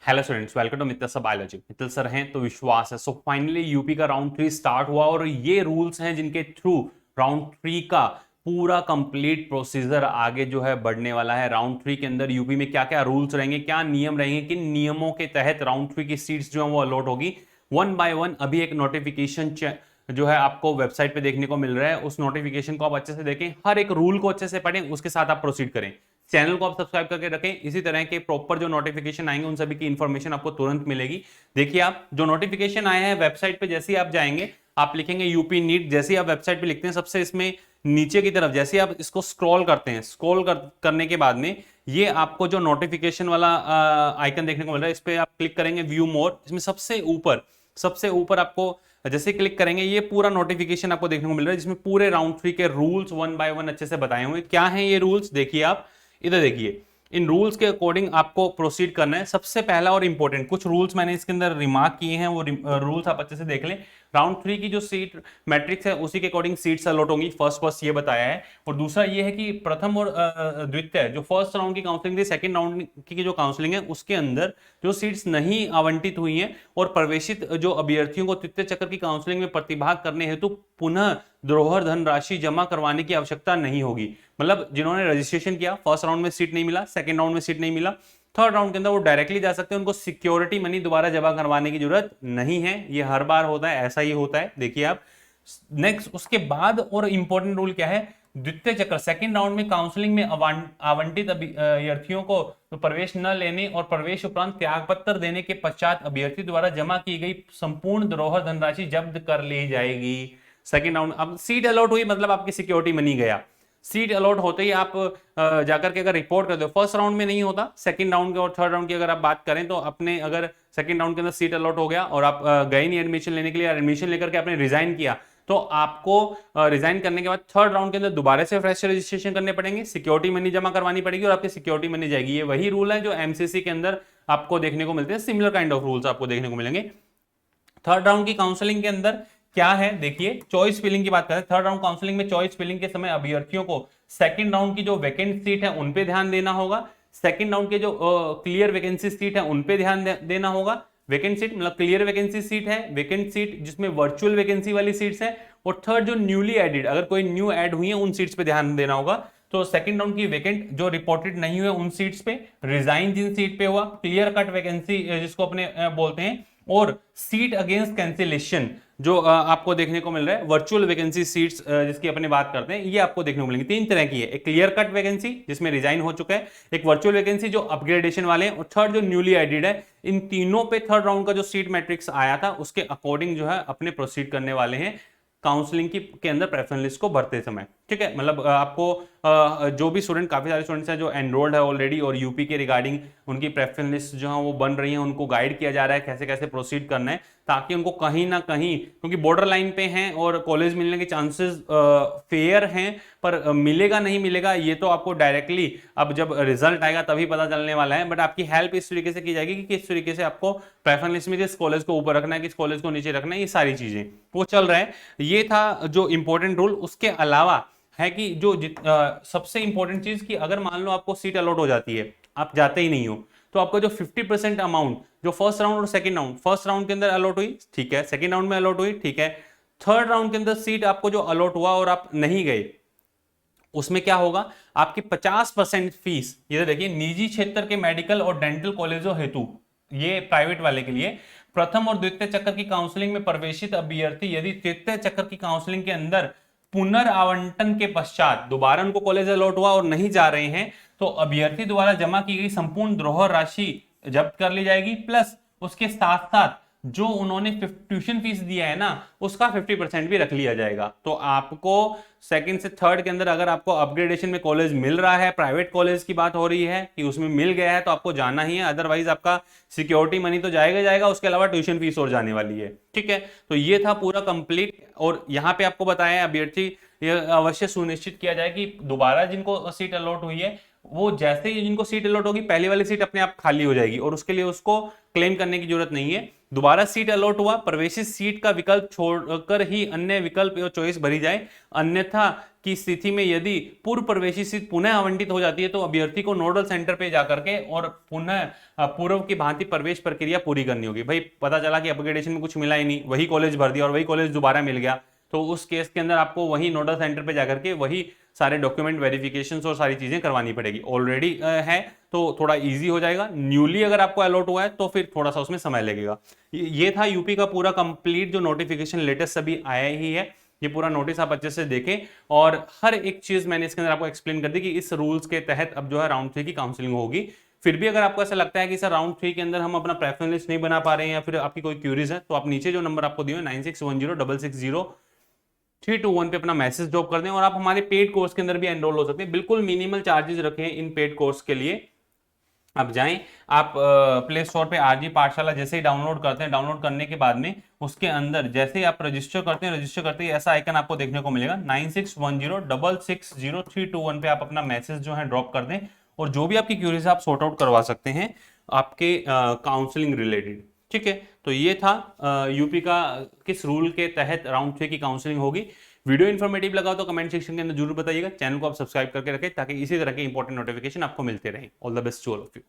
Hello students, welcome to Mittal sir biology. Mittal sir हैं तो विश्वास है। सो फाइनली यूपी का राउंड 3 स्टार्ट हुआ और ये रूल्स हैं जिनके थ्रू राउंड 3 का पूरा कंप्लीट प्रोसीजर आगे जो है बढ़ने वाला है। राउंड 3 के अंदर यूपी में क्या क्या रूल्स रहेंगे, क्या नियम रहेंगे, किन नियमों के तहत राउंड 3 की सीट्स जो है वो अलॉट होगी, वन बाय वन अभी एक नोटिफिकेशन जो है आपको वेबसाइट पे देखने को मिल रहा है। उस नोटिफिकेशन को आप अच्छे से देखें, हर एक रूल को अच्छे से पढ़ें, उसके साथ आप प्रोसीड करें। चैनल को आप सब्सक्राइब करके रखें, इसी तरह के प्रॉपर जो नोटिफिकेशन आएंगे उन सभी की इंफॉर्मेशन आपको तुरंत मिलेगी। देखिए, आप जो नोटिफिकेशन आए हैं वेबसाइट पे जैसे ही आप जाएंगे, आप लिखेंगे यूपी नीट। जैसे ही आप वेबसाइट पे लिखते हैं, सबसे इसमें नीचे की तरफ जैसे आप इसको स्क्रॉल करते हैं, करने के बाद में ये आपको जो नोटिफिकेशन वाला आइकन देखने को मिल रहा है, इस पर आप क्लिक करेंगे व्यू मोर। इसमें सबसे ऊपर आपको जैसे क्लिक करेंगे ये पूरा नोटिफिकेशन आपको देखने को मिल रहा है, जिसमें पूरे राउंड 3 के रूल्स वन बाय वन अच्छे से बताए हुए। क्या हैं ये रूल्स, देखिए आप इधर देखिए। इन रूल्स के अकॉर्डिंग आपको प्रोसीड करना है। सबसे पहला और इंपॉर्टेंट कुछ रूल्स मैंने इसके अंदर रिमार्क किए हैं, वो रूल्स आप अच्छे से देख लें। राउंड 3 की जो सीट मैट्रिक्स है उसी के अकॉर्डिंग सीट्स अलॉट होंगी, फर्स्ट ये बताया है। और दूसरा ये है कि प्रथम और द्वितीय जो फर्स्ट राउंड की काउंसलिंग थी, सेकंड राउंड की जो काउंसलिंग है उसके अंदर जो सीट्स नहीं आवंटित हुई हैं और प्रवेशित जो अभ्यर्थियों को तृतीय चक्र की काउंसलिंग में प्रतिभाग करने हेतु पुनः धरोहर धनराशि जमा करवाने की आवश्यकता नहीं होगी। मतलब जिन्होंने रजिस्ट्रेशन किया, फर्स्ट राउंड में सीट नहीं मिला, सेकंड राउंड में सीट नहीं मिला, थर्ड राउंड के अंदर वो डायरेक्टली जा सकते हैं, उनको सिक्योरिटी मनी दोबारा जमा करवाने की जरूरत नहीं है। ये हर बार होता है, ऐसा ही होता है। देखिए आप नेक्स्ट, उसके बाद और इंपॉर्टेंट रूल क्या है, द्वितीय चक्र सेकंड राउंड में काउंसलिंग में आवंटित अभ्यर्थियों को तो प्रवेश न लेने और प्रवेश उपरांत त्यागपत्र देने के पश्चात अभ्यर्थी द्वारा जमा की गई संपूर्ण धरोहर धनराशि जब्त कर ली जाएगी। सेकंड राउंड अब सीट अलॉट हुई, मतलब आपकी सिक्योरिटी मनी गया। सीट अलॉट होते ही आप जाकर के अगर रिपोर्ट कर दो, फर्स्ट राउंड में नहीं होता, सेकंड राउंड के और थर्ड राउंड की अगर आप बात करें तो अपने अगर सेकंड राउंड के अंदर सीट अलॉट हो गया और आप गए नहीं एडमिशन लेने के लिए, एडमिशन लेकर के आपने रिजाइन किया, तो आपको रिजाइन करने के बाद थर्ड राउंड के अंदर दोबारा से फ्रेश रजिस्ट्रेशन करने पड़ेंगे, सिक्योरिटी मनी जमा करवानी पड़ेगी और आपकी सिक्योरिटी मनी जाएगी। ये वही रूल है जो एमसीसी के अंदर आपको देखने को मिलते हैं, सिमिलर काइंड ऑफ रूल्स आपको देखने को मिलेंगे। थर्ड राउंड की काउंसलिंग के अंदर क्या है, देखिए चॉइस फिलिंग की बात करें। थर्ड राउंड काउंसलिंग में चॉइस फिलिंग के समय अभ्यर्थियों को सेकंड राउंड की जो वैकेंट सीट है उन पे ध्यान देना होगा। सेकंड राउंड के जो क्लियर वैकेंसी सीट है उन पे ध्यान देना होगा। वैकेंट सीट मतलब क्लियर वैकेंसी सीट है, वैकेंट सीट जिसमें वर्चुअल वैकेंसी वाली सीट्स है, और थर्ड जो न्यूली एडेड, अगर कोई न्यू ऐड हुई है उन सीट्स पे ध्यान देना होगा। तो सेकंड राउंड की वैकेंट जो रिपोर्टेड नहीं हुए उन सीट्स पे, रिजाइन जिन सीट पे हुआ, क्लियर कट वैकेंसी जिसको अपने बोलते हैं, और सीट अगेंस्ट कैंसिलेशन जो आपको देखने को मिल रहा है, वर्चुअल वैकेंसी सीट्स जिसकी अपने बात करते हैं, ये आपको देखने को मिलेंगे। तीन तरह की है, एक क्लियर कट वैकेंसी जिसमें रिजाइन हो चुका है, एक वर्चुअल वैकेंसी जो अपग्रेडेशन वाले हैं, और थर्ड जो न्यूली एडेड है। इन तीनों पे थर्ड राउंड का जो सीट मैट्रिक्स आया था उसके अकॉर्डिंग जो है अपने प्रोसीड करने वाले हैं काउंसलिंग की के अंदर प्रेफरेंस लिस्ट को भरते समय। ठीक है, मतलब आपको जो भी स्टूडेंट, काफी सारे स्टूडेंट्स हैं जो एनरोल्ड है ऑलरेडी और यूपी के रिगार्डिंग उनकी प्रेफरेंस लिस्ट जो है वो बन रही है, उनको गाइड किया जा रहा है कैसे कैसे प्रोसीड करना है, ताकि उनको कहीं ना कहीं, क्योंकि बॉर्डर लाइन पे हैं और कॉलेज मिलने के चांसेस फेयर हैं, पर मिलेगा नहीं मिलेगा ये तो आपको डायरेक्टली अब जब रिजल्ट आएगा तभी पता चलने वाला है। बट आपकी हेल्प इस तरीके से की जाएगी कि किस तरीके से आपको प्रेफरेंस लिस्ट में किस कॉलेज को ऊपर रखना है, किस कॉलेज को नीचे रखना है, ये सारी चीजें वो चल रहा है। ये था जो इंपॉर्टेंट रूल। उसके अलावा है कि जो सबसे इंपॉर्टेंट चीज कि अगर मान लो आपको सीट अलॉट हो जाती है, आप जाते ही नहीं हो, तो आपका जो 50% अमाउंट जो फर्स्ट राउंड और सेकंड राउंड, फर्स्ट राउंड के अंदर अलॉट हुई, ठीक है, सेकंड राउंड में अलॉट हुई, ठीक है, थर्ड राउंड के अंदर सीट आपको जो अलॉट हुआ और आप नहीं गए, उसमें क्या होगा, आपकी 50% फीस, ये देखिए, निजी क्षेत्र के मेडिकल और डेंटल कॉलेजों हेतु, ये प्राइवेट वाले के लिए, प्रथम और द्वितीय चक्र की काउंसलिंग में प्रवेशित अभ्यर्थी यदि तृतीय चक्र की काउंसलिंग के अंदर पुनर्आवंटन के पश्चात दोबारा उनको कॉलेज अलॉट हुआ और नहीं जा रहे हैं, तो अभ्यर्थी द्वारा जमा की गई संपूर्ण धरोहर राशि जब्त कर ली जाएगी, प्लस उसके साथ साथ जो उन्होंने ट्यूशन फीस दिया है ना उसका 50% भी रख लिया जाएगा। तो आपको सेकंड से थर्ड के अंदर अगर आपको अपग्रेडेशन में कॉलेज मिल रहा है, प्राइवेट कॉलेज की बात हो रही है कि उसमें मिल गया है, तो आपको जाना ही है, अदरवाइज आपका सिक्योरिटी मनी तो जाएगा जाएगा, उसके अलावा ट्यूशन फीस और जाने वाली है। ठीक है, तो ये था पूरा कंप्लीट। और यहाँ पे आपको बताया अभ्यर्थी ये अवश्य सुनिश्चित किया जाए कि दोबारा जिनको सीट अलॉट हुई है वो जैसे ही जिनको सीट अलॉट होगी पहली वाली सीट अपने आप खाली हो जाएगी और उसके लिए उसको क्लेम करने की जरूरत नहीं है। दोबारा सीट अलॉट हुआ, प्रवेशित सीट का विकल्प छोड़कर ही अन्य विकल्प और चॉइस भरी जाए, अन्यथा की स्थिति में यदि पूर्व प्रवेशी सीट पुनः आवंटित हो जाती है तो अभ्यर्थी को नोडल सेंटर पे जाकर के और पुनः पूर्व की भांति प्रवेश प्रक्रिया पूरी करनी होगी। भाई पता चला कि अपग्रेडेशन में कुछ मिला ही नहीं, वही कॉलेज भर दिया और वही कॉलेज दोबारा मिल गया, तो उस केस के अंदर आपको वही नोडल सेंटर पे जाकर के वही सारे डॉक्यूमेंट वेरिफिकेशन और सारी चीजें करवानी पड़ेगी। ऑलरेडी है तो थोड़ा इजी हो जाएगा, न्यूली अगर आपको अलॉट हुआ है तो फिर थोड़ा सा उसमें समय लगेगा। ये था यूपी का पूरा कंप्लीट जो नोटिफिकेशन लेटेस्ट अभी आया ही है, ये पूरा नोटिस आप अच्छे से देखें और हर एक चीज मैंने इसके अंदर आपको एक्सप्लेन कर दी कि इस रूल्स के तहत अब जो है राउंड 3 की काउंसलिंग होगी। फिर भी अगर आपको ऐसा लगता है कि सर राउंड 3 के अंदर हम अपना प्रेफरेंस लिस्ट नहीं बना पा रहे हैं या फिर आपकी कोई क्यूरीज है, तो आप नीचे जो नंबर आपको दिए 9610660321 पे अपना मैसेज ड्रॉप कर दें और आप हमारे पेड कोर्स के अंदर भी एनरोल हो सकते हैं। बिल्कुल मिनिमल चार्जेस रखे हैं इन पेड कोर्स के लिए। आप जाएं, आप प्ले स्टोर पे आरजी पाठशाला जैसे ही डाउनलोड करते हैं, डाउनलोड करने के बाद में उसके अंदर जैसे ही आप रजिस्टर करते हैं, रजिस्टर करते ही ऐसा आइकन आपको देखने को मिलेगा 9610660321 पे आप अपना मैसेज जो है ड्रॉप कर दें और जो भी आपकी क्यूरीज आप सॉर्ट आउट करवा सकते हैं आपके काउंसलिंग रिलेटेड। ठीक है, तो ये था यूपी का किस रूल के तहत राउंड 3 की काउंसलिंग होगी। वीडियो इन्फॉर्मेटिव लगा तो कमेंट सेक्शन के अंदर जरूर बताइएगा। चैनल को आप सब्सक्राइब करके रखें ताकि इसी तरह के इंपॉर्टेंट नोटिफिकेशन आपको मिलते रहें। All the best to all of you.